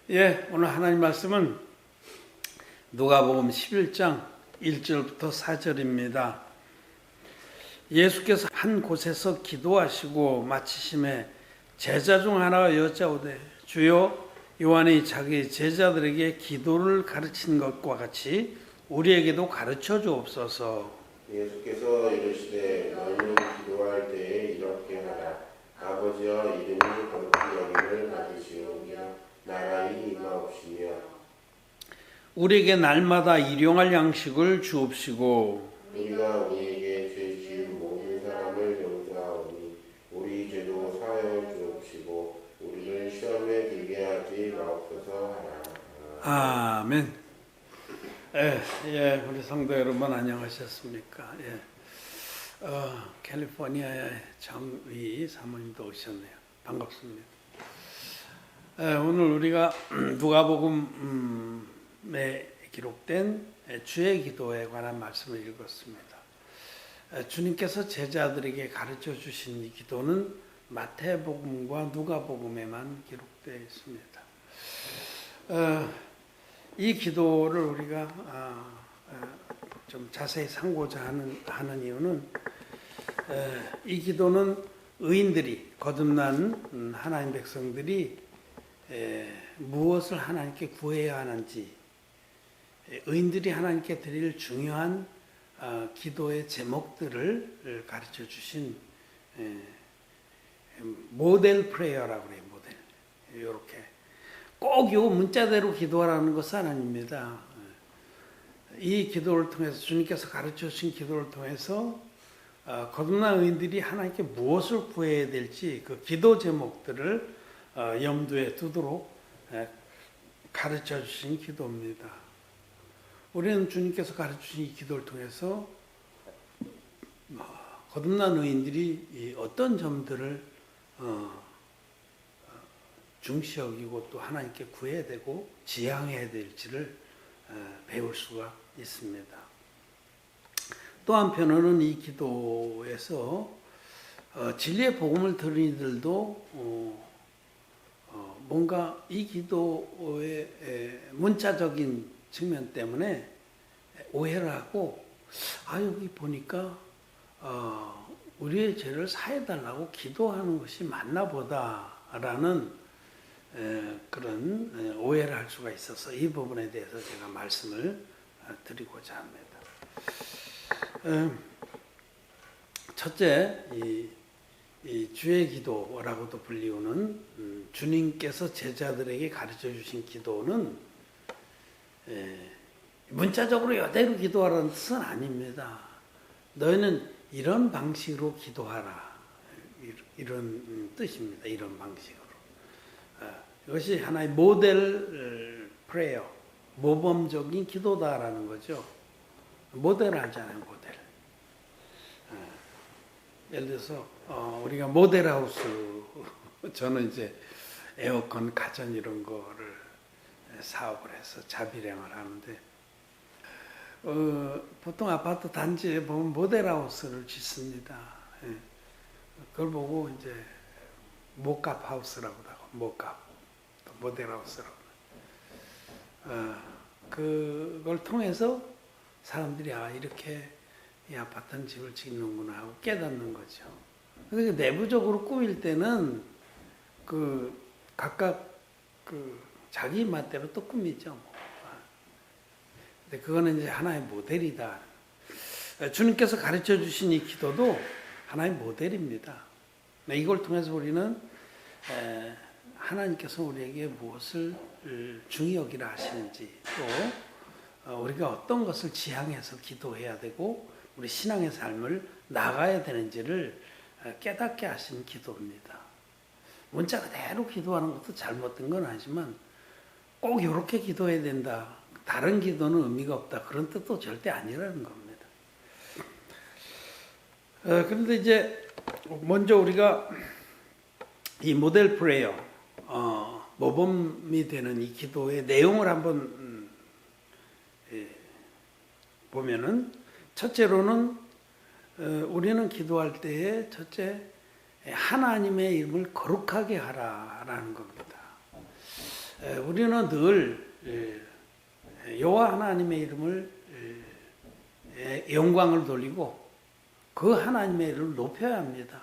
예, 오늘 하나님 말씀은 누가복음 11장 1절부터 4절입니다. 예수께서 한 곳에서 기도하시고 마치심에 제자 중 하나가 여짜오되 주여 요한이 자기 제자들에게 기도를 가르친 것과 같이 우리에게도 가르쳐 주옵소서. 예수께서 이르시되 너희는 기도할 때에 이렇게 하라. 아버지여 이름이 거룩히 여김을 받으시오며 나라의 임하옵시며 우리에게 날마다 일용할 양식을 주옵시고 우리가 우리에게 죄 지은 모든 사람을 용서하오니 우리 죄도 사하여 주옵시고 우리를 시험에 들게 하지 마옵소서 하라. 아멘. 예, 우리 성도 여러분 안녕하셨습니까? 예. 캘리포니아의 정의 사모님도 오셨네요. 반갑습니다. 오늘 우리가 누가복음에 기록된 주의 기도에 관한 말씀을 읽었습니다. 주님께서 제자들에게 가르쳐 주신 이 기도는 마태복음과 누가복음에만 기록되어 있습니다. 이 기도를 우리가 좀 자세히 상고자 하는 이유는 이 기도는 의인들이 거듭난 하나님 백성들이 무엇을 하나님께 구해야 하는지 의인들이 하나님께 드릴 중요한 기도의 제목들을 가르쳐 주신 모델 프레이어라고 그래요. 모델. 이렇게 꼭 요 문자대로 기도하라는 것은 아닙니다. 이 기도를 통해서 주님께서 가르쳐 주신 기도를 통해서 거듭난 의인들이 하나님께 무엇을 구해야 될지 그 기도 제목들을 염두에 두도록 가르쳐 주신 기도입니다. 우리는 주님께서 가르쳐 주신 이 기도를 통해서 거듭난 의인들이 어떤 점들을 중시 여기고 또 하나님께 구해야 되고 지향해야 될지를 배울 수가 있습니다. 또 한편으로는 이 기도에서 진리의 복음을 들은 이들도 뭔가 이 기도의 문자적인 측면 때문에 오해를 하고 여기 보니까 우리의 죄를 사해달라고 기도하는 것이 맞나 보다라는 그런 오해를 할 수가 있어서 이 부분에 대해서 제가 말씀을 드리고자 합니다. 첫째, 이 주의 기도라고도 불리우는 주님께서 제자들에게 가르쳐 주신 기도는 문자적으로 이대로 기도하라는 뜻은 아닙니다. 너희는 이런 방식으로 기도하라. 이런 뜻입니다. 이런 방식으로. 이것이 하나의 모델 프레이어, 모범적인 기도다라는 거죠. 모델을 하잖아요, 모델. 예를 들어서 우리가 모델하우스, 저는 이제 에어컨, 가전 이런 거를 사업을 해서 자비량을 하는데 보통 아파트 단지에 보면 모델하우스를 짓습니다. 그걸 보고 이제 모캅 하우스라고 하고 모캅. 모델하우스라고. 그걸 통해서 사람들이 이렇게 이 아파트는 집을 짓는구나 하고 깨닫는 거죠. 그래서 내부적으로 꾸밀 때는 각각 자기 맛대로 또 꾸미죠. 근데 그거는 이제 하나의 모델이다. 주님께서 가르쳐 주신 이 기도도 하나의 모델입니다. 이걸 통해서 우리는 하나님께서 우리에게 무엇을 중히 여기라 하시는지 또 우리가 어떤 것을 지향해서 기도해야 되고 우리 신앙의 삶을 나가야 되는지를 깨닫게 하신 기도입니다. 문자 그대로 기도하는 것도 잘못된 건 아니지만 꼭 이렇게 기도해야 된다. 다른 기도는 의미가 없다. 그런 뜻도 절대 아니라는 겁니다. 그런데 이제 먼저 우리가 이 모델 프레이어 모범이 되는 이 기도의 내용을 한번 보면은 첫째로는 우리는 기도할 때에 첫째 하나님의 이름을 거룩하게 하라라는 겁니다. 우리는 늘 여호와 하나님의 이름을 영광을 돌리고 그 하나님의 이름을 높여야 합니다.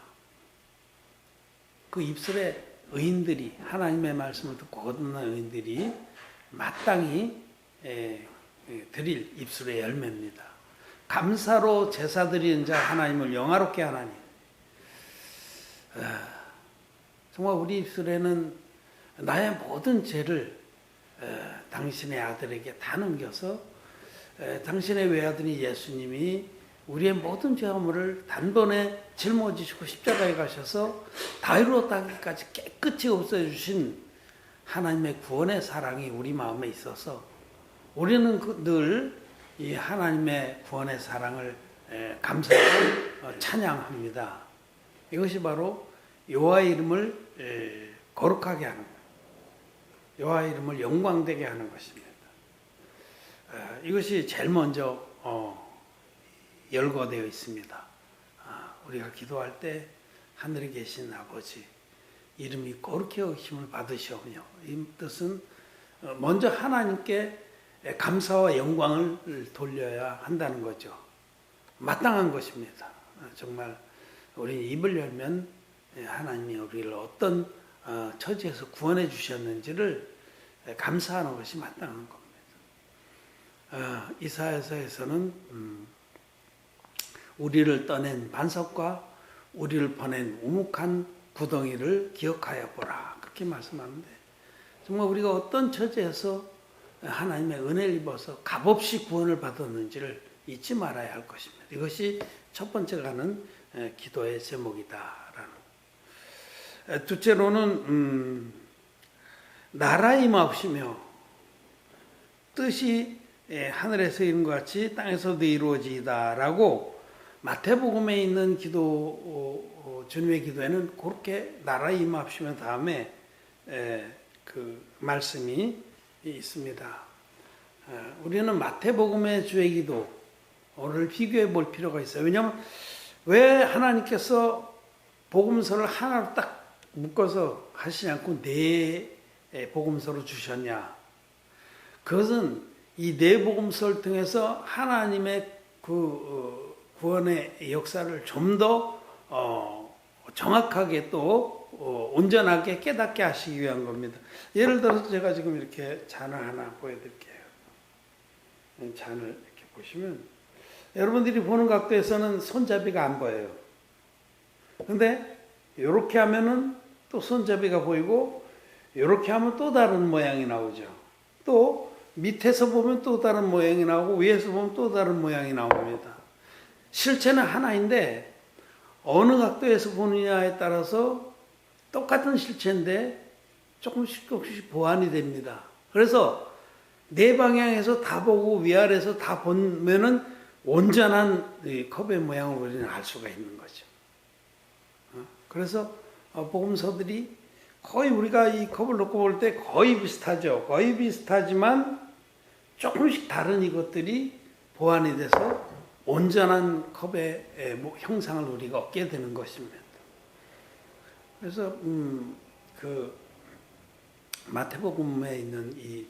그 입술에 의인들이 하나님의 말씀을 듣고 거듭난 의인들이 마땅히 드릴 입술의 열매입니다. 감사로 제사 드리는 자 하나님을 영화롭게 하나니. 정말 우리 입술에는 나의 모든 죄를 당신의 아들에게 다 넘겨서 당신의 외아들이 예수님이 우리의 모든 죄악물을 단번에 짊어지시고 십자가에 가셔서 다 이루었다기까지 깨끗이 없애주신 하나님의 구원의 사랑이 우리 마음에 있어서 우리는 늘 이 하나님의 구원의 사랑을 감사하고 찬양합니다. 이것이 바로 여호와의 이름을 거룩하게 하는 거예요. 여호와의 이름을 영광되게 하는 것입니다. 이것이 제일 먼저 열거되어 있습니다. 우리가 기도할 때 하늘에 계신 아버지 이름이 거룩히 여기심을 받으시오며, 이 뜻은 먼저 하나님께 감사와 영광을 돌려야 한다는 거죠. 마땅한 것입니다. 정말 우리 입을 열면 하나님이 우리를 어떤 처지에서 구원해 주셨는지를 감사하는 것이 마땅한 겁니다. 이사야서에서는 우리를 떠낸 반석과 우리를 보낸 우묵한 구덩이를 기억하여 보라, 그렇게 말씀하는데, 정말 우리가 어떤 처지에서 하나님의 은혜를 입어서 값없이 구원을 받았는지를 잊지 말아야 할 것입니다. 이것이 첫 번째가 하는 기도의 제목이다라는. 둘째로는 나라 임하옵시며 뜻이 하늘에서 이룬 것 같이 땅에서도 이루어지이다라고 마태복음에 있는 기도, 주님의 기도에는 그렇게 나라 임하옵시며 다음에 그 말씀이 있습니다. 우리는 마태복음의 주의 기도를 비교해 볼 필요가 있어요. 왜냐하면 왜 하나님께서 복음서를 하나로 딱 묶어서 하시지 않고 네 복음서로 주셨냐? 그것은 이 네 복음서를 통해서 하나님의 그 구원의 역사를 좀 더 정확하게 또 온전하게 깨닫게 하시기 위한 겁니다. 예를 들어서 제가 지금 이렇게 잔을 하나 보여드릴게요. 잔을 이렇게 보시면 여러분들이 보는 각도에서는 손잡이가 안 보여요. 근데 이렇게 하면은 또 손잡이가 보이고, 이렇게 하면 또 다른 모양이 나오죠. 또 밑에서 보면 또 다른 모양이 나오고, 위에서 보면 또 다른 모양이 나옵니다. 실체는 하나인데 어느 각도에서 보느냐에 따라서 똑같은 실체인데 조금씩 보완이 됩니다. 그래서 네 방향에서 다 보고 위아래에서 다 보면은 온전한 컵의 모양을 우리는 알 수가 있는 거죠. 그래서 복음서들이 거의 우리가 이 컵을 놓고 볼 때 거의 비슷하죠. 거의 비슷하지만 조금씩 다른 이것들이 보완이 돼서 온전한 컵의 형상을 우리가 얻게 되는 것입니다. 그래서 그 마태복음에 있는 이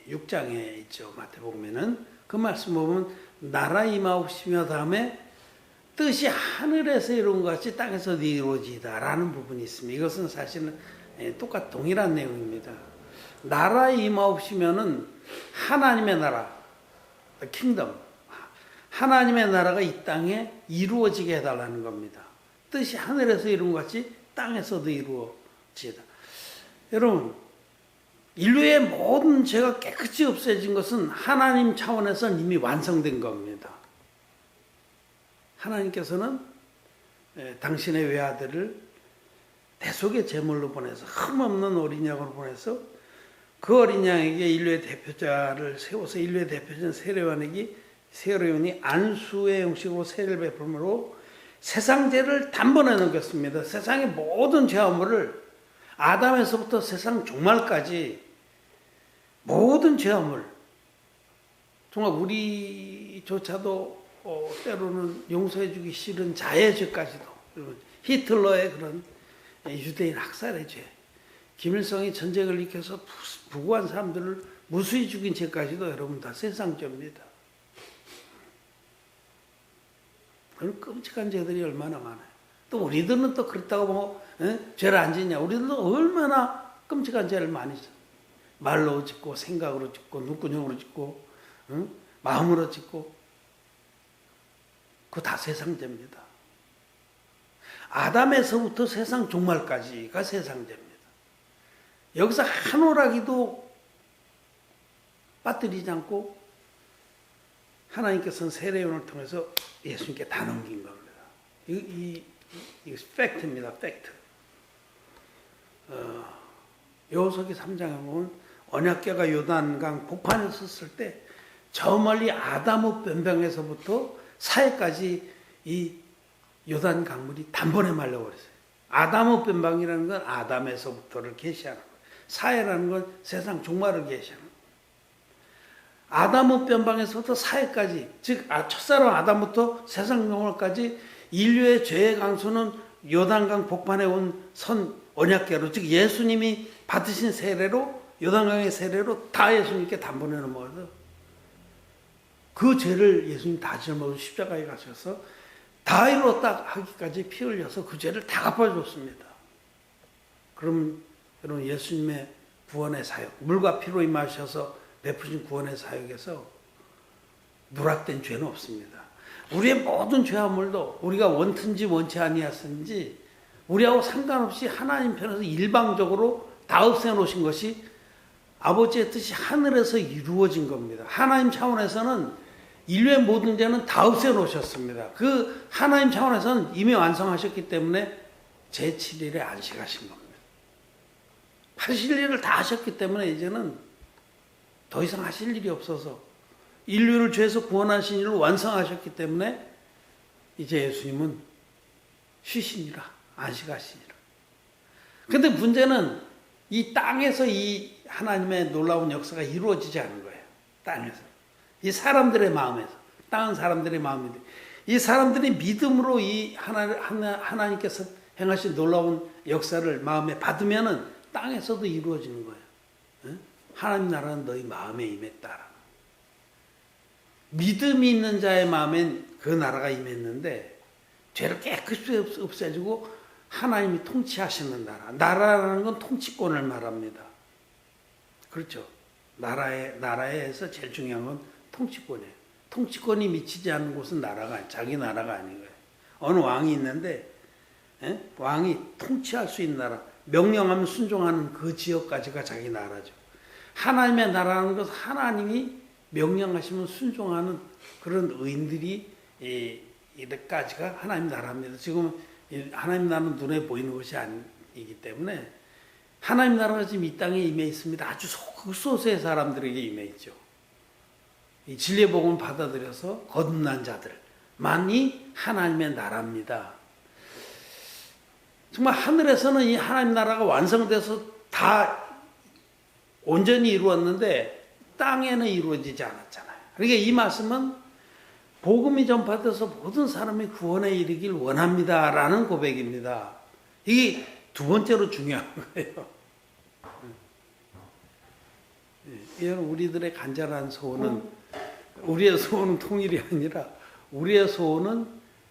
6장에 있죠. 마태복음에는 그 말씀 보면 나라 임하옵시며 다음에 뜻이 하늘에서 이룬 것 같이 땅에서도 이루어지다라는 부분이 있습니다. 이것은 사실은 동일한 내용입니다. 나라 임하옵시면은 하나님의 나라, 킹덤, 하나님의 나라가 이 땅에 이루어지게 해달라는 겁니다. 뜻이 하늘에서 이룬 것 같이 땅에서도 이루어지다. 여러분, 인류의 모든 죄가 깨끗이 없어진 것은 하나님 차원에서 이미 완성된 겁니다. 하나님께서는 당신의 외아들을 대속의 제물로 보내서, 흠없는 어린 양으로 보내서 그 어린 양에게 인류의 대표자를 세워서 인류의 대표자인 세례요한이 안수의 형식으로 세례를 베풀므로 세상 죄를 단번에 넘겼습니다. 세상의 모든 죄악물을 아담에서부터 세상 종말까지 모든 죄악물, 정말 우리조차도 때로는 용서해주기 싫은 자의 죄까지도, 히틀러의 그런 유대인 학살의 죄, 김일성이 전쟁을 일으켜서 부구한 사람들을 무수히 죽인 죄까지도 여러분 다 세상죄입니다. 그런 끔찍한 죄들이 얼마나 많아요. 또 우리들은 또 그렇다고 뭐 죄를 안 짓냐. 우리들도 얼마나 끔찍한 죄를 많이 져. 말로 짓고 생각으로 짓고 눈구녕으로 짓고 마음으로 짓고 그거 다 세상죄입니다. 아담에서부터 세상 종말까지가 세상죄입니다. 여기서 한 오라기도 빠뜨리지 않고 하나님께서는 세례요한을 통해서 예수님께 다 넘긴 겁니다. 이 팩트입니다. 팩트. 여호수아기 3장에 보면 언약궤가 요단강 복판에 섰을 때 저 멀리 아담의 변방에서부터 사해까지 이 요단 강물이 단번에 말라버렸어요. 아담의 변방이라는 건 아담에서부터를 계시하는 거예요. 사해라는 건 세상 종말을 계시하는 거예요. 아담의 변방에서부터 사해까지, 즉 첫사람 아담부터 세상 종말까지 인류의 죄의 강수는 요단강 복판에 온 선 언약궤로, 즉 예수님이 받으신 세례로, 요단강의 세례로 다 예수님께 단번에 넘어가서 그 죄를 예수님 다 짊어지고 십자가에 가셔서 다 이뤘다 하기까지 피 흘려서 그 죄를 다 갚아줬습니다. 그럼 여러분 예수님의 구원의 사역, 물과 피로 임하셔서 베푸신 구원의 사역에서 누락된 죄는 없습니다. 우리의 모든 죄화물도 우리가 원든지 원치 아니하였는지 우리하고 상관없이 하나님 편에서 일방적으로 다 없애놓으신 것이 아버지의 뜻이 하늘에서 이루어진 겁니다. 하나님 차원에서는 인류의 모든 죄는 다 없애놓으셨습니다. 그 하나님 차원에서는 이미 완성하셨기 때문에 제7일에 안식하신 겁니다. 하실 일을 다 하셨기 때문에 이제는 더 이상 하실 일이 없어서 인류를 죄에서 구원하신 일을 완성하셨기 때문에 이제 예수님은 쉬시니라, 안식하시니라. 근데 문제는 이 땅에서 이 하나님의 놀라운 역사가 이루어지지 않은 거예요. 땅에서. 이 사람들의 마음에서. 땅은 사람들의 마음인데 이 사람들이 믿음으로 이 하나님께서 행하신 놀라운 역사를 마음에 받으면은 땅에서도 이루어지는 거예요. 하나님 나라는 너희 마음에 임했다. 믿음이 있는 자의 마음엔 그 나라가 임했는데 죄를 깨끗이 없애주고 하나님이 통치하시는 나라. 나라라는 건 통치권을 말합니다. 그렇죠. 나라에서 제일 중요한 건 통치권이에요. 통치권이 미치지 않는 곳은 자기 나라가 아닌 거예요. 어느 왕이 있는데 왕이 통치할 수 있는 나라, 명령하면 순종하는 그 지역까지가 자기 나라죠. 하나님의 나라는 것은 하나님이 명령하시면 순종하는 그런 의인들이 이까지가 하나님 나라입니다. 지금 하나님 나라는 눈에 보이는 것이 아니기 때문에 하나님 나라가 지금 이 땅에 임해 있습니다. 아주 소수의 사람들에게 임해 있죠. 이 진리의 복음을 받아들여서 거듭난 자들만이 하나님의 나라입니다. 정말 하늘에서는 이 하나님 나라가 완성돼서 다 온전히 이루었는데 땅에는 이루어지지 않았잖아요. 그러니까 이 말씀은 복음이 전파돼서 모든 사람이 구원에 이르길 원합니다라는 고백입니다. 이게 두 번째로 중요한 거예요. 우리들의 간절한 소원은 우리의 소원은 통일이 아니라 우리의 소원은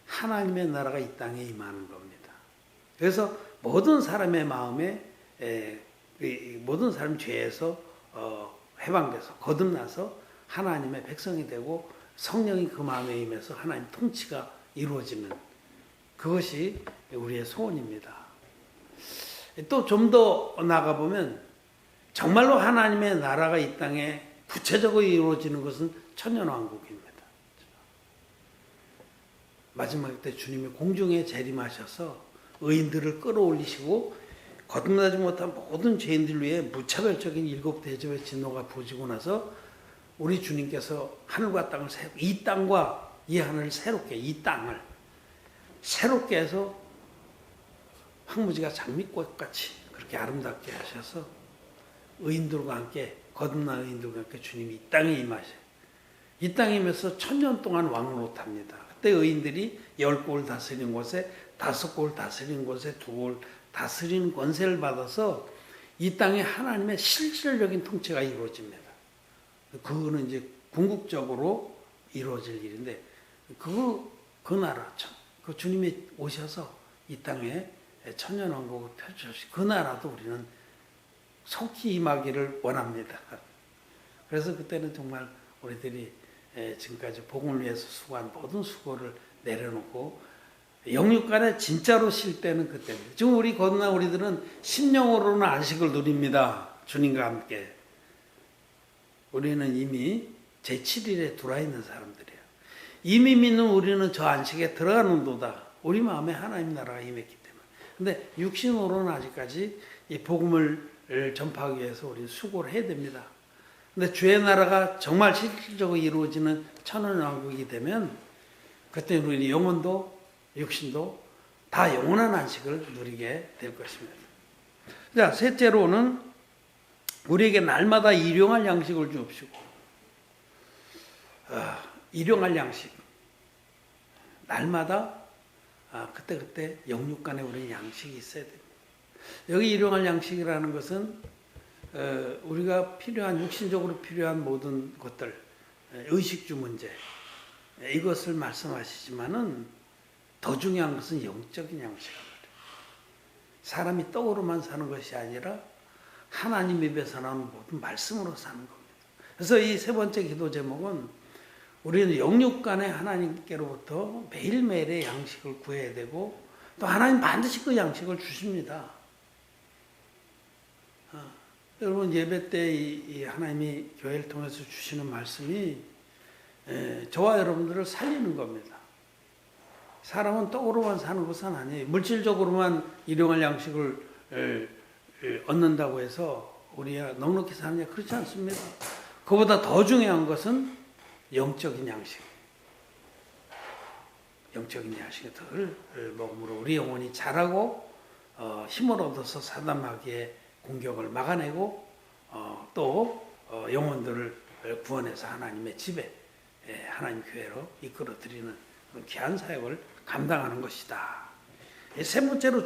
하나님의 나라가 이 땅에 임하는 겁니다. 그래서 모든 사람의 마음에 모든 사람 죄에서 해방돼서 거듭나서 하나님의 백성이 되고 성령이 그 마음에 임해서 하나님 통치가 이루어지는 그것이 우리의 소원입니다. 또 좀 더 나가보면 정말로 하나님의 나라가 이 땅에 구체적으로 이루어지는 것은 천년왕국입니다. 마지막 때 주님이 공중에 재림하셔서 의인들을 끌어올리시고 거듭나지 못한 모든 죄인들 위해 무차별적인 일곱 대접의 진노가 부어지고 나서 우리 주님께서 하늘과 땅을 이 땅과 이 하늘을 새롭게 이 땅을 새롭게 해서 황무지가 장미꽃같이 그렇게 아름답게 하셔서 의인들과 함께 거듭난 의인들과 함께 주님이 이 땅에 임하셔요. 이 땅에 임해서 1000년 동안 왕노릇합니다. 그때 의인들이 10골 다스리는 곳에 5골 다스리는 곳에 2골 다스리는 권세를 받아서 이 땅에 하나님의 실질적인 통치가 이루어집니다. 그거는 이제 궁극적으로 이루어질 일인데 그 나라, 그 주님이 오셔서 이 땅에 천년왕국을 펼쳐주시 그 나라도 우리는 속히 임하기를 원합니다. 그래서 그때는 정말 우리들이 지금까지 복음을 위해서 수고한 모든 수고를 내려놓고 영육간에 진짜로 쉴 때는 그때입니다. 지금 우리들은 심령으로는 안식을 누립니다. 주님과 함께. 우리는 이미 제7일에 들어와 있는 사람들이에요. 이미 믿는 우리는 저 안식에 들어가는도다. 우리 마음에 하나님 나라가 임했기 때문에. 근데 육신으로는 아직까지 이 복음을 전파하기 위해서 우리는 수고를 해야 됩니다. 근데 주의 나라가 정말 실질적으로 이루어지는 천년왕국이 되면 그때 우리 영혼도 육신도 다 영원한 안식을 누리게 될 것입니다. 자, 셋째로는 우리에게 날마다 일용할 양식을 주옵시고, 일용할 양식. 날마다 그때 영육간에 우리 양식이 있어야 됩니다. 여기 일용할 양식이라는 것은 우리가 필요한 육신적으로 필요한 모든 것들, 의식주 문제 이것을 말씀하시지만은 더 중요한 것은 영적인 양식입니다. 사람이 떡으로만 사는 것이 아니라 하나님 입에서 나오는 모든 말씀으로 사는 겁니다. 그래서 이 세 번째 기도 제목은 우리는 영육간에 하나님께로부터 매일매일의 양식을 구해야 되고 또 하나님 반드시 그 양식을 주십니다. 여러분 예배 때 이 하나님이 교회를 통해서 주시는 말씀이 저와 여러분들을 살리는 겁니다. 사람은 떡으로만 사는 것은 아니에요. 물질적으로만 일용할 양식을 얻는다고 해서 우리가 넉넉히 사느냐 그렇지 않습니다. 그보다 더 중요한 것은 영적인 양식. 영적인 양식을 먹음으로 우리 영혼이 자라고 힘을 얻어서 사단 마귀의 공격을 막아내고 또 영혼들을 구원해서 하나님의 집에 하나님 교회로 이끌어들이는 귀한 사역을 감당하는 것이다. 세 번째로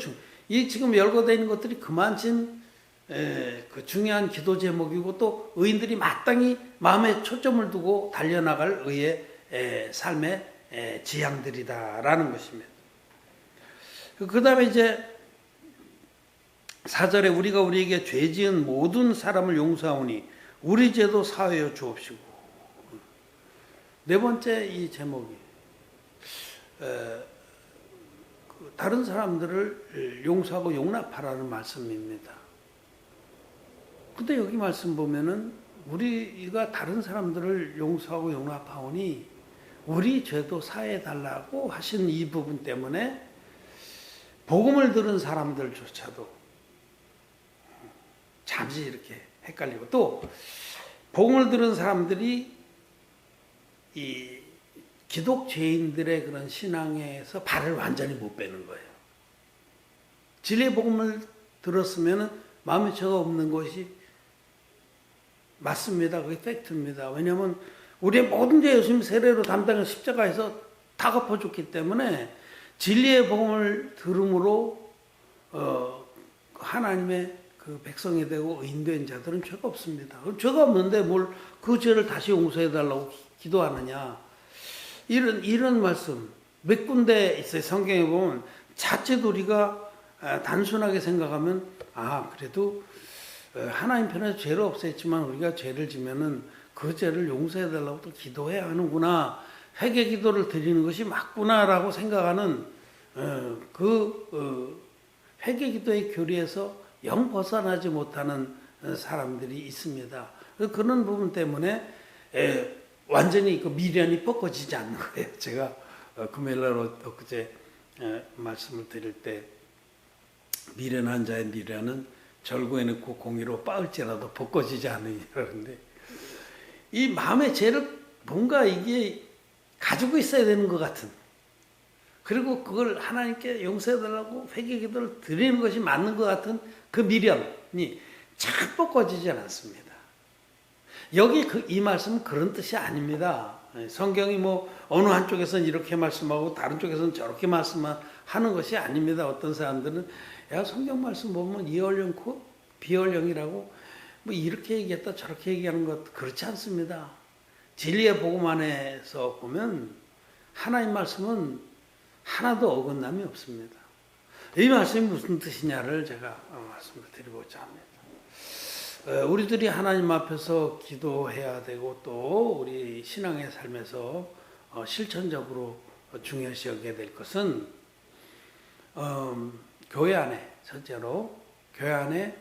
이 지금 열거되어 있는 것들이 그만큼 그 중요한 기도 제목이고 또 의인들이 마땅히 마음에 초점을 두고 달려나갈 의의 삶의 지향들이다라는 것입니다. 그 다음에 이제 4절에 우리가 우리에게 죄 지은 모든 사람을 용서하오니 우리 죄도 사하여 주옵시고. 네 번째 이 제목이 다른 사람들을 용서하고 용납하라는 말씀입니다. 근데 여기 말씀 보면은 우리가 다른 사람들을 용서하고 용납하오니 우리 죄도 사해 달라고 하신 이 부분 때문에 복음을 들은 사람들조차도 잠시 이렇게 헷갈리고 또 복음을 들은 사람들이 이 기독죄인들의 그런 신앙에서 발을 완전히 못 빼는 거예요. 진리의 복음을 들었으면 마음에 죄가 없는 것이 맞습니다. 그게 팩트입니다. 왜냐하면 우리의 모든 죄 예수님 세례로 담당해 십자가에서 다 갚아줬기 때문에 진리의 복음을 들음으로 하나님의 그 백성이 되고 의인된 자들은 죄가 없습니다. 죄가 없는데 뭘 그 죄를 다시 용서해달라고 기도하느냐. 이런 말씀 몇 군데 있어요. 성경에 보면 자칫 우리가 단순하게 생각하면 그래도 하나님 편에서 죄를 없앴지만 우리가 죄를 지면은 그 죄를 용서해달라고 또 기도해야 하는구나. 회개 기도를 드리는 것이 맞구나라고 생각하는 회개 기도의 교리에서 영 벗어나지 못하는 사람들이 있습니다. 그런 부분 때문에 완전히 그 미련이 뻗어지지 않는 거예요. 제가 금요일날 엊그제 말씀을 드릴 때 미련한 자의 미련은 절구에 넣고 공의로 빻을지라도 벗겨지지 않으니라는데 이 마음의 죄를 뭔가 이게 가지고 있어야 되는 것 같은 그리고 그걸 하나님께 용서해달라고 회개 기도를 드리는 것이 맞는 것 같은 그 미련이 잘 벗겨지지 않았습니다. 여기 이 말씀은 그런 뜻이 아닙니다. 성경이 뭐 어느 한쪽에서는 이렇게 말씀하고 다른 쪽에서는 저렇게 말씀하는 것이 아닙니다. 어떤 사람들은 야 성경 말씀 보면 이해하려고 비열령이라고 뭐 이렇게 얘기했다 저렇게 얘기하는 것 그렇지 않습니다. 진리의 복음 안에서 보면 하나님 말씀은 하나도 어긋남이 없습니다. 이 말씀이 무슨 뜻이냐를 제가 말씀을 드리고자 합니다. 우리들이 하나님 앞에서 기도해야 되고 또 우리 신앙의 삶에서 실천적으로 중요시 여겨야 될 것은 교회 안에 첫째로 교회 안에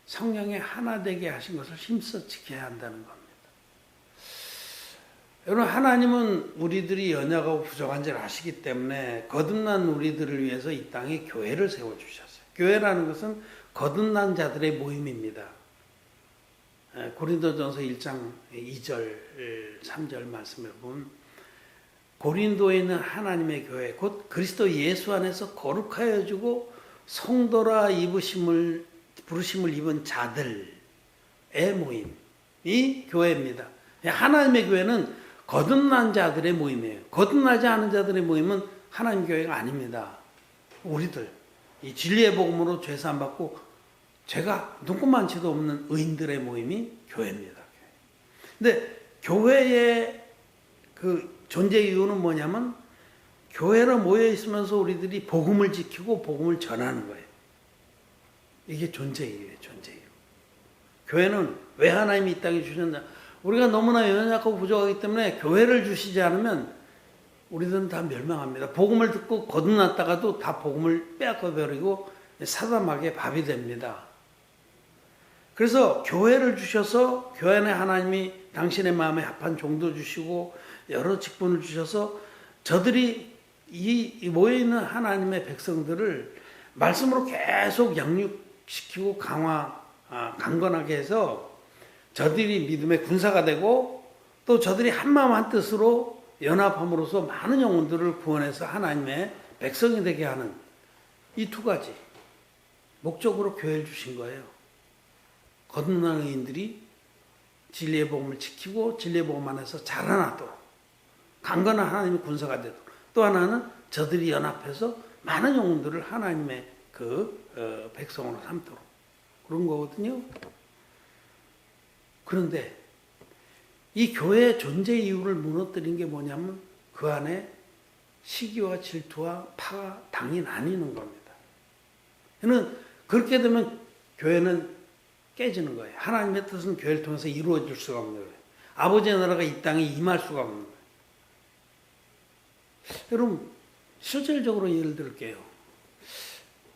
성령의 하나 되게 하신 것을 힘써 지켜야 한다는 겁니다. 여러분 하나님은 우리들이 연약하고 부족한 줄 아시기 때문에 거듭난 우리들을 위해서 이 땅에 교회를 세워주셨어요. 교회라는 것은 거듭난 자들의 모임입니다. 고린도전서 1장 2절 3절 말씀에 보면 고린도에 있는 하나님의 교회 곧 그리스도 예수 안에서 거룩하여 주고 성도라 부르심을 입은 자들의 모임이 교회입니다. 하나님의 교회는 거듭난 자들의 모임이에요. 거듭나지 않은 자들의 모임은 하나님 교회가 아닙니다. 우리들 이 진리의 복음으로 죄사함 받고 죄가 눈꼽만치도 없는 의인들의 모임이 교회입니다. 근데 교회의 그 존재 이유는 뭐냐면 교회로 모여 있으면서 우리들이 복음을 지키고 복음을 전하는 거예요. 이게 존재 이유예요. 존재 이유. 교회는 왜 하나님이 이 땅에 주셨냐? 우리가 너무나 연약하고 부족하기 때문에 교회를 주시지 않으면 우리들은 다 멸망합니다. 복음을 듣고 거듭났다가도 다 복음을 빼앗겨 버리고 사단마귀의 밥이 됩니다. 그래서 교회를 주셔서 교회 안에 하나님이 당신의 마음에 합한 종도 주시고 여러 직분을 주셔서 저들이 이 모여있는 하나님의 백성들을 말씀으로 계속 양육시키고 강건하게 해서 저들이 믿음의 군사가 되고 또 저들이 한마음 한뜻으로 연합함으로써 많은 영혼들을 구원해서 하나님의 백성이 되게 하는 이 두 가지 목적으로 교회를 주신 거예요. 거듭난 의인들이 진리의 복음을 지키고 진리의 복음 안에서 자라나도록 강건한 하나님의 군사가 되도록 또 하나는 저들이 연합해서 많은 영혼들을 하나님의 백성으로 삼도록 그런 거거든요. 그런데 이 교회의 존재 이유를 무너뜨린 게 뭐냐면 그 안에 시기와 질투와 파가 당이 나뉘는 겁니다. 그렇게 되면 교회는 깨지는 거예요. 하나님의 뜻은 교회를 통해서 이루어질 수가 없는 거예요. 아버지의 나라가 이 땅에 임할 수가 없는 거예요. 여러분 실질적으로 예를 들게요.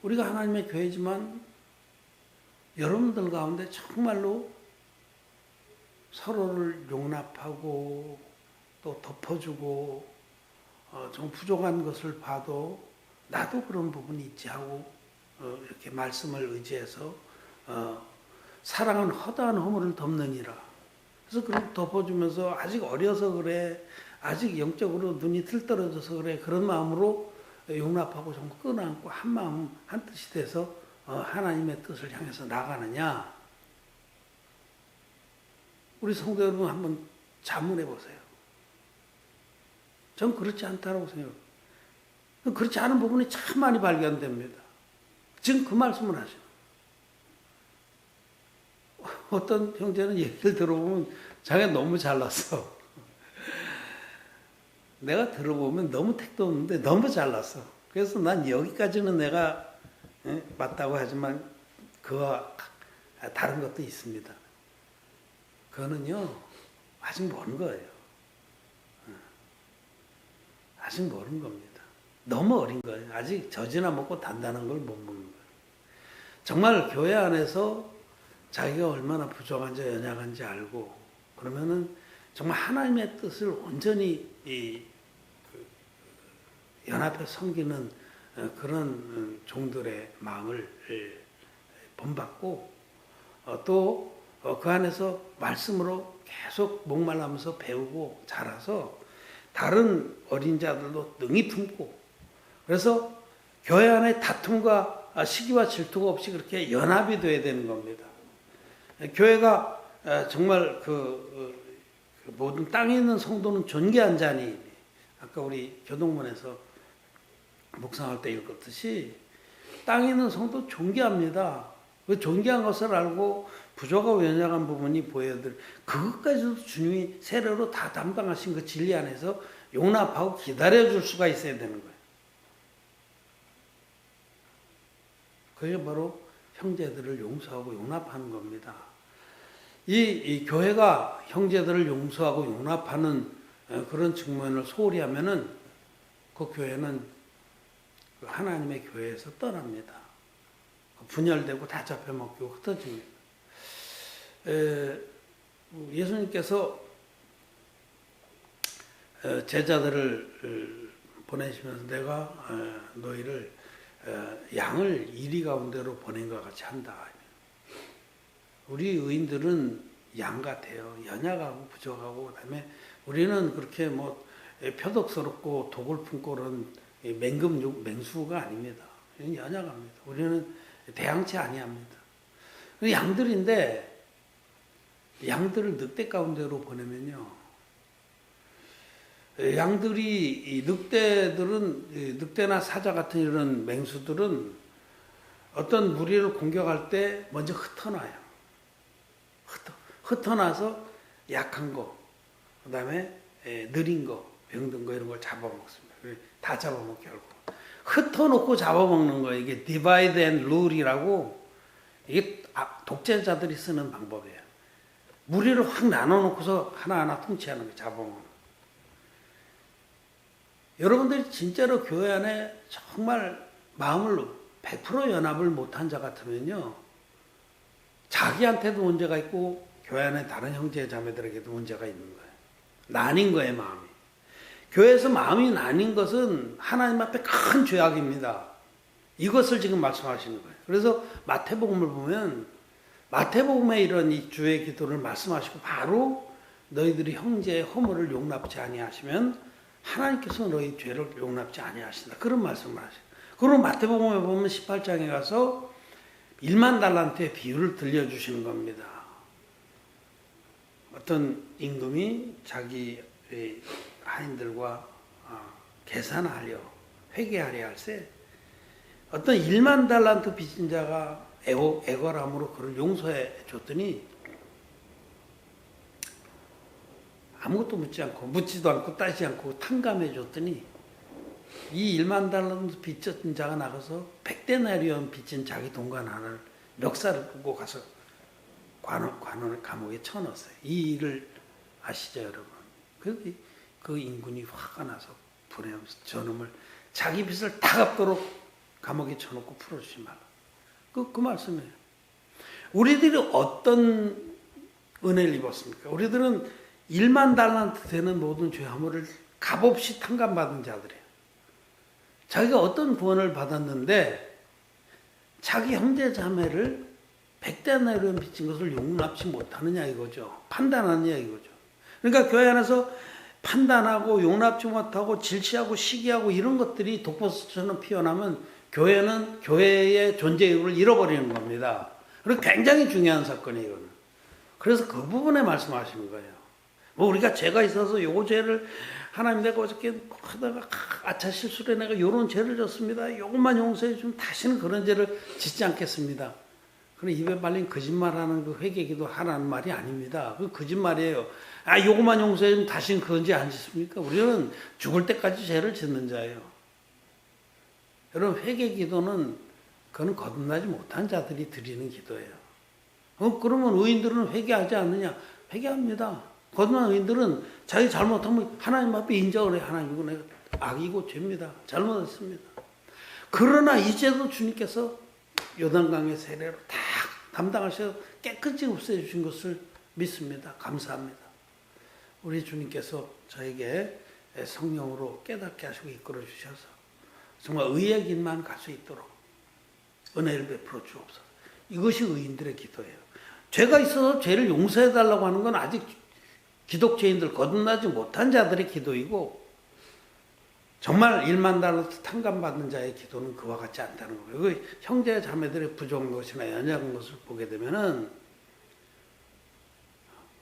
우리가 하나님의 교회지만 여러분들 가운데 정말로 서로를 용납하고 또 덮어주고 좀 부족한 것을 봐도 나도 그런 부분이 있지 하고 이렇게 말씀을 의지해서 사랑은 허다한 허물을 덮느니라. 그래서 그걸 덮어주면서 아직 어려서 그래, 아직 영적으로 눈이 틀떨어져서 그래, 그런 마음으로 용납하고 좀 끌어안고 한 마음 한 뜻이 돼서 하나님의 뜻을 향해서 나가느냐. 우리 성도 여러분 한번 자문해 보세요. 전 그렇지 않다고 생각해요. 그렇지 않은 부분이 참 많이 발견됩니다. 지금 그 말씀을 하죠. 어떤 형제는 얘기를 들어보면 자기가 너무 잘났어. 내가 들어보면 너무 택도 없는데 너무 잘났어. 그래서 난 여기까지는 내가 맞다고 하지만 그와 다른 것도 있습니다. 그거는요 아직 모르는 거예요. 아직 모르는 겁니다. 너무 어린 거예요. 아직 젖이나 먹고 단단한 걸 못 먹는 거예요. 정말 교회 안에서 자기가 얼마나 부족한지 연약한지 알고 그러면은 정말 하나님의 뜻을 온전히 연합해 섬기는 그런 종들의 마음을 본받고 또 그 안에서 말씀으로 계속 목말라면서 배우고 자라서 다른 어린 자들도 능히 품고 그래서 교회 안에 다툼과 시기와 질투가 없이 그렇게 연합이 돼야 되는 겁니다. 교회가 정말 모든 땅에 있는 성도는 존귀한 자니 아까 우리 교동문에서 묵상할 때 읽었듯이 땅에 있는 성도 존귀합니다. 그 존귀한 것을 알고 부족하고 연약한 부분이 보여들 그것까지도 주님이 세례로 다 담당하신 그 진리 안에서 용납하고 기다려줄 수가 있어야 되는 거예요. 그게 바로 형제들을 용서하고 용납하는 겁니다. 이 교회가 형제들을 용서하고 용납하는 그런 측면을 소홀히 하면은 그 교회는 하나님의 교회에서 떠납니다. 분열되고 다 잡혀먹고 흩어집니다. 예수님께서 제자들을 보내시면서 내가 너희를 양을 이리 가운데로 보낸 것 같이 한다. 우리 의인들은 양 같아요. 연약하고 부족하고 그다음에 우리는 그렇게 뭐 표독스럽고 독을 품고 그런 맹수가 아닙니다. 연약합니다. 우리는 대항치 아니합니다. 양들인데 양들을 늑대 가운데로 보내면요. 양들이 늑대들은 늑대나 사자 같은 이런 맹수들은 어떤 무리를 공격할 때 먼저 흩어놔요. 흩어놔서 약한 거, 그다음에 느린 거, 병든 거 이런 걸 잡아먹습니다. 다 잡아먹게 하고 흩어놓고 잡아먹는 거예요. 이게 divide and rule이라고 이게 독재자들이 쓰는 방법이에요. 무리를 확 나눠놓고서 하나하나 통치하는 거, 잡아먹는 거. 여러분들이 진짜로 교회 안에 정말 마음을 100% 연합을 못한 자 같으면요, 자기한테도 문제가 있고 교회 안에 다른 형제 자매들에게도 문제가 있는 거예요. 나뉜 거예요, 마음이. 교회에서 마음이 나뉜 것은 하나님 앞에 큰 죄악입니다. 이것을 지금 말씀하시는 거예요. 그래서 마태복음을 보면 마태복음에 이런 이 주의 기도를 말씀하시고 바로 너희들이 형제의 허물을 용납지 아니하시면 하나님께서 너희 죄를 용납지 아니하신다. 그런 말씀을 하셔요. 그리고 마태복음에 보면 18장에 가서 1만 달란트의 비유를 들려주시는 겁니다. 어떤 임금이 자기 하인들과 계산하려 회개하려 할세 어떤 1만 달란트 빚진 자가 애걸함으로 그를 용서해 줬더니 아무것도 묻지도 않고 따지지 않고 탕감해 줬더니 이 1만 달란트 빚진 자가 나가서 100데나리온 빚진 자기 동관 하나를 멱살을 끄고 가서 감옥에 쳐넣었어요. 이 일을 아시죠, 여러분? 그 인군이 화가 나서 분해하면서 저놈을 자기 빚을 다 갚도록 감옥에 쳐놓고 풀어주지 말라. 그 말씀이에요. 우리들이 어떤 은혜를 입었습니까? 우리들은 1만 달란트 되는 모든 죄 허물을 값없이 탕감받은 자들이에요. 자기가 어떤 구원을 받았는데 자기 형제 자매를 100데나리온 빚진 것을 용납치 못하느냐 이거죠. 판단하느냐 이거죠. 그러니까 교회 안에서 판단하고 용납치 못하고 질시하고 시기하고 이런 것들이 독버섯처럼 피어나면 교회는 교회의 존재이유를 잃어버리는 겁니다. 그리고 굉장히 중요한 사건이에요. 이거는. 그래서 그 부분에 말씀하시는 거예요. 뭐 우리가 죄가 있어서 요 죄를 하나님 내가 어저께 하다가 아차 실수로 내가 요런 죄를 졌습니다. 요것만 용서해 주면 다시는 그런 죄를 짓지 않겠습니다. 그럼 입에 발린 거짓말하는 그 회개기도 하라는 말이 아닙니다. 그 거짓말이에요. 요것만 용서해 주면 다시는 그런 죄 안 짓습니까? 우리는 죽을 때까지 죄를 짓는 자예요. 여러분 회개기도는 그건 거듭나지 못한 자들이 드리는 기도예요. 그러면 의인들은 회개하지 않느냐? 회개합니다. 거듭난 의인들은 자기 잘못하면 하나님 앞에 인정을 해요. 하나님 이거 내가 악이고 죄입니다. 잘못했습니다. 그러나 이제도 주님께서 요단강의 세례로 다 담당하셔서 깨끗이 없애주신 것을 믿습니다. 감사합니다. 우리 주님께서 저에게 성령으로 깨닫게 하시고 이끌어 주셔서 정말 의의 길만 갈 수 있도록 은혜를 베풀어 주옵소서. 이것이 의인들의 기도예요. 죄가 있어서 죄를 용서해 달라고 하는 건 아직 기독죄인들 거듭나지 못한 자들의 기도이고 정말 1만 달란트 탕감받는 자의 기도는 그와 같지 않다는 거예요. 그 형제 자매들의 부족한 것이나 연약한 것을 보게 되면은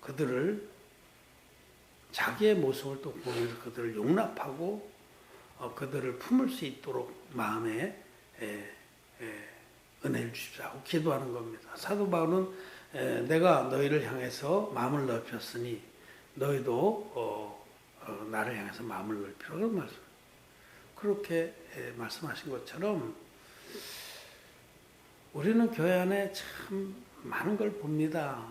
그들을 자기의 모습을 또 보면서 그들을 용납하고 그들을 품을 수 있도록 마음에 은혜를 주십시오 하고 기도하는 겁니다. 사도 바울은 내가 너희를 향해서 마음을 넓혔으니 너희도 나를 향해서 마음을 넓히라 그런 말씀. 그렇게 말씀하신 것처럼 우리는 교회 안에 참 많은 걸 봅니다.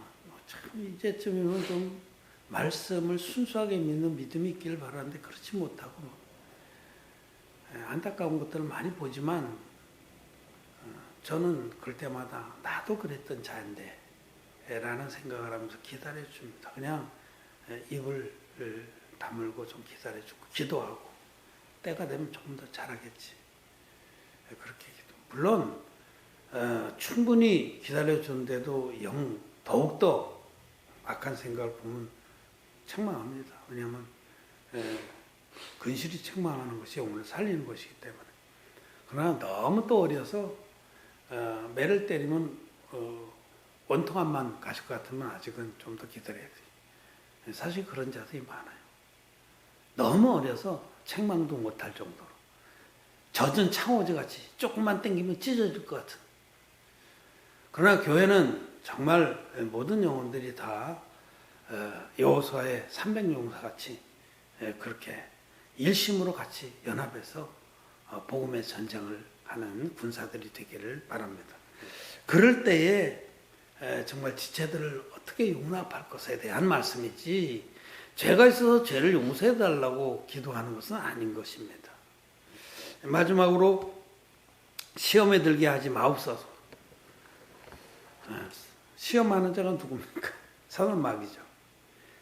참 이제쯤이면 좀 말씀을 순수하게 믿는 믿음이 있기를 바라는데 그렇지 못하고 안타까운 것들을 많이 보지만 저는 그럴 때마다 나도 그랬던 자인데 라는 생각을 하면서 기다려 줍니다. 그냥 입을 다물고 좀 기다려 주고 기도하고 때가 되면 조금 더 잘하겠지. 그렇게 기도. 물론 충분히 기다려 주는데도 더욱더 악한 생각을 보면 책망합니다. 왜냐하면 근실이 책망하는 것이 영혼을 살리는 것이기 때문에. 그러나 너무 또 어려서 매를 때리면 원통함만 가실 것 같으면 아직은 좀 더 기다려야 돼요. 사실 그런 자들이 많아요. 너무 어려서 책망도 못할 정도로 젖은 창호지 같이 조금만 땡기면 찢어질 것 같은. 그러나 교회는 정말 모든 영혼들이 다 여호수아의 300용사 같이 그렇게 일심으로 같이 연합해서 복음의 전쟁을 하는 군사들이 되기를 바랍니다. 그럴 때에 정말 지체들을 어떻게 용납할 것에 대한 말씀이지 죄가 있어서 죄를 용서해 달라고 기도하는 것은 아닌 것입니다. 마지막으로 시험에 들게 하지 마옵소서. 시험하는 자가 누굽니까? 사단 마귀죠.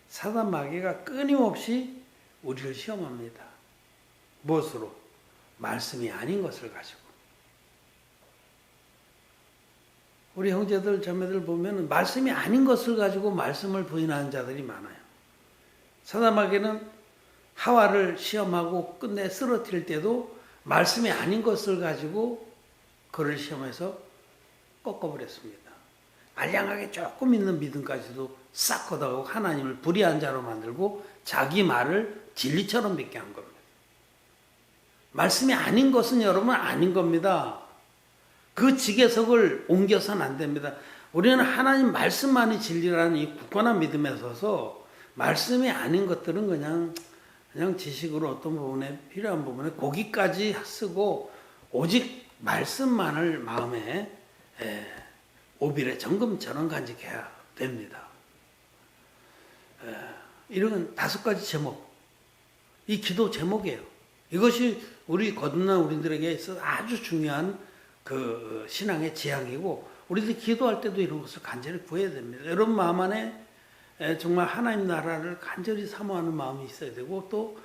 사단 마귀가 끊임없이 우리를 시험합니다. 무엇으로? 말씀이 아닌 것을 가지고. 우리 형제들 자매들 보면 말씀이 아닌 것을 가지고 말씀을 부인하는 자들이 많아요. 사단 마귀는 하와를 시험하고 끝내 쓰러뜨릴 때도 말씀이 아닌 것을 가지고 그를 시험해서 꺾어버렸습니다. 말량하게 조금 있는 믿음까지도 싹 걷어가고 하나님을 불의한 자로 만들고 자기 말을 진리처럼 믿게 한 겁니다. 말씀이 아닌 것은 여러분 아닌 겁니다. 그 직에석을 옮겨서는 안 됩니다. 우리는 하나님 말씀만이 진리라는 이 굳건한 믿음에 서서 말씀이 아닌 것들은 그냥 지식으로 어떤 부분에 필요한 부분에 거기까지 쓰고 오직 말씀만을 마음에 오빌의 정금처럼 간직해야 됩니다. 이런 5가지 제목, 이 기도 제목이에요. 이것이 우리 거듭난 우리들에게 있어서 아주 중요한 그 신앙의 지향이고 우리들이 기도할 때도 이런 것을 간절히 구해야 됩니다. 여러분 마음 안에 정말 하나님 나라를 간절히 사모하는 마음이 있어야 되고 또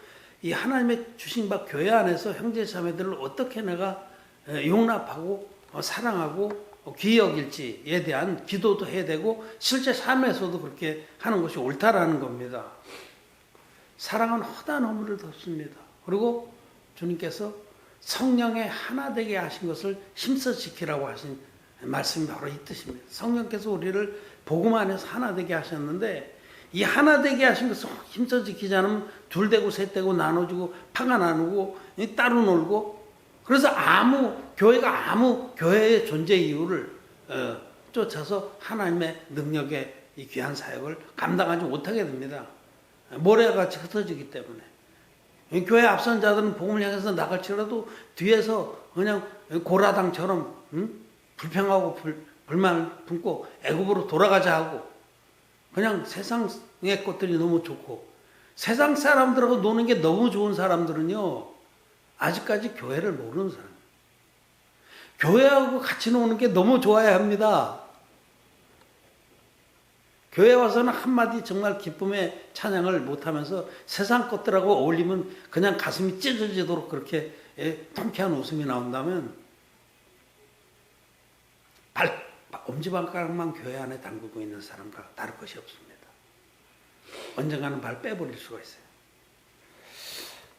이 하나님의 주신 바 교회 안에서 형제 자매들을 어떻게 내가 용납하고 사랑하고 귀히 여길지에 대한 기도도 해야 되고 실제 삶에서도 그렇게 하는 것이 옳다라는 겁니다. 사랑은 헛한 허물을 덮습니다. 그리고 주님께서 성령의 하나 되게 하신 것을 힘써 지키라고 하신 말씀이 바로 이 뜻입니다. 성령께서 우리를 복음 안에서 하나 되게 하셨는데 이 하나 되게 하신 것을 힘써 지키지 않으면 둘 되고 셋 되고 나눠지고 파가 나누고 따로 놀고 그래서 교회가 아무 교회의 존재 이유를 쫓아서 하나님의 능력의 이 귀한 사역을 감당하지 못하게 됩니다. 모래같이 흩어지기 때문에. 교회 앞선 자들은 복음을 향해서 나갈지라도 뒤에서 그냥 고라당처럼 불평하고 불만을 품고 애굽으로 돌아가자 하고 그냥 세상의 것들이 너무 좋고 세상 사람들하고 노는 게 너무 좋은 사람들은요 아직까지 교회를 모르는 사람. 교회하고 같이 노는 게 너무 좋아야 합니다. 교회 와서는 한마디 정말 기쁨의 찬양을 못하면서 세상 것들하고 어울리면 그냥 가슴이 찢어지도록 그렇게 통쾌한 웃음이 나온다면 엄지발가락만 교회 안에 담그고 있는 사람과 다를 것이 없습니다. 언젠가는 발 빼버릴 수가 있어요.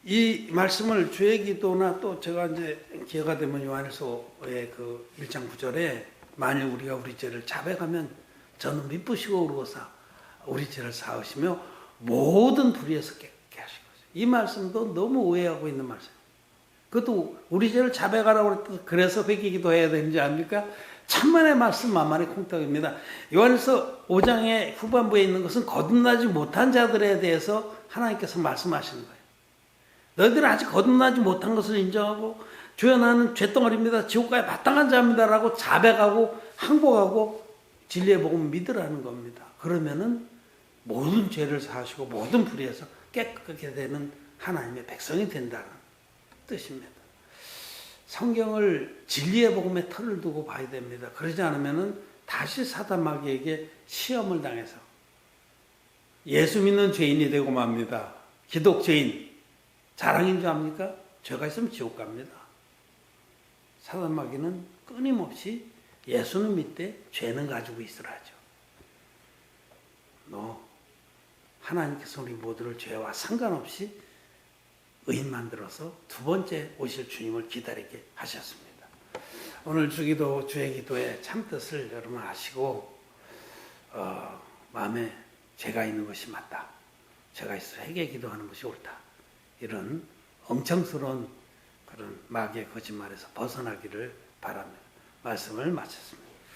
이 말씀을 주의 기도나 또 제가 이제 기회가 되면 요한일서의 그 1장 9절에 만일 우리가 우리 죄를 자백하면 저는 미쁘시고 의로우사 우리 죄를 사하시며 모든 불의에서 깨끗게 하시고 이 말씀도 너무 오해하고 있는 말씀. 그것도 우리 죄를 자백하라고 그래서 회개기도 해야 되는지 압니까? 천만의 말씀 만만의 콩떡입니다. 요한일서 5장의 후반부에 있는 것은 거듭나지 못한 자들에 대해서 하나님께서 말씀하시는 거예요. 너희들은 아직 거듭나지 못한 것을 인정하고 주여 나는 죄덩어리입니다. 지옥가에 마땅한 자입니다라고 자백하고 항복하고 진리의 복음을 믿으라는 겁니다. 그러면은 모든 죄를 사하시고 모든 불의에서 깨끗하게 되는 하나님의 백성이 된다는 뜻입니다. 성경을 진리의 복음에 털을 두고 봐야 됩니다. 그러지 않으면은 다시 사단 마귀에게 시험을 당해서 예수 믿는 죄인이 되고 맙니다. 기독죄인 자랑인 줄 압니까? 죄가 있으면 지옥 갑니다. 사단 마귀는 끊임없이 예수는 믿되 죄는 가지고 있으라죠. 너 하나님께서 우리 모두를 죄와 상관없이 의인 만들어서 두 번째 오실 주님을 기다리게 하셨습니다. 오늘 주기도 주의 기도의 참뜻을 여러분 아시고 마음에 죄가 있는 것이 맞다. 죄가 있어 회개 기도하는 것이 옳다. 이런 엄청스러운 그런 마귀의 거짓말에서 벗어나기를 바랍니다. 말씀을 마쳤습니다.